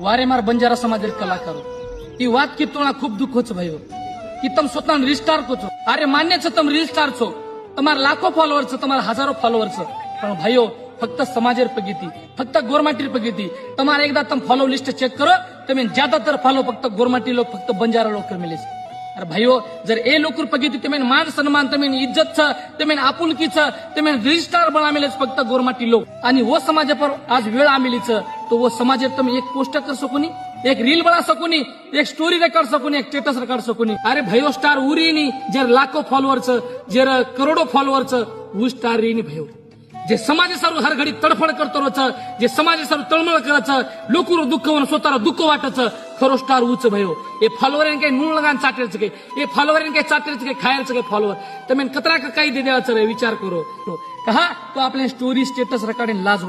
वारे मार बंजारा समाज कलाकारो ಈ વાત ಕಿತ್ತೋಣ खूब दुख होच भाई की तम स्वतः रील स्टार को छो अरे मान्य छ तम रील स्टार छो तुम्हारा लाखो फॉलोअर छ तुम्हारा हजारों फॉलोअर छ पण भाईओ फक्त समाजेर प्रगती फक्त गोरमाटीर प्रगती तुम्हारा एकदा तम फॉलो लिस्ट चेक करो तुम्हें ज्यादातर फॉलो फक्त गोरमाटी लोक फक्त बंजारा लोक मिले अरे भाईओ जर ए लोकर प्रगती तुम्हें मान सन्मान तुम्हें इज्जत छ तुम्हें आपुलकी छ तुम्हें रील स्टार बनामेले फक्त गोरमाटी लोक आणि वो समाज पर आज वेळ आमेली छ तो वो समाज तुम एक पोस्ट कर सकोनी एक रील बना सकोनी एक स्टोरी रेकॉर्ड सकोनी एक स्टेटस रेकॉर्ड सकोनी अरे भयो स्टार उरी नी जर लाखो फॉलोअर छ जर करोडो फॉलोअर छ वो स्टार री नी भयो जे समाज सारू हर घडी तडफड करतो छ जे समाज सारू तळमळ करत छ लोकुर दुःख वन स्वतःला दुःख वाटत छ खरो स्टार उच भयो ए फॉलोअर ने काही नून लगान चाटेल छ ए फॉलोअर ने काही चाटेल छ खायल छ फॉलोअर तमेन कतरा का काही दे देवा छ विचार करो कहा तो आपले स्टोरी स्टेटस रेकॉर्डिंग लाज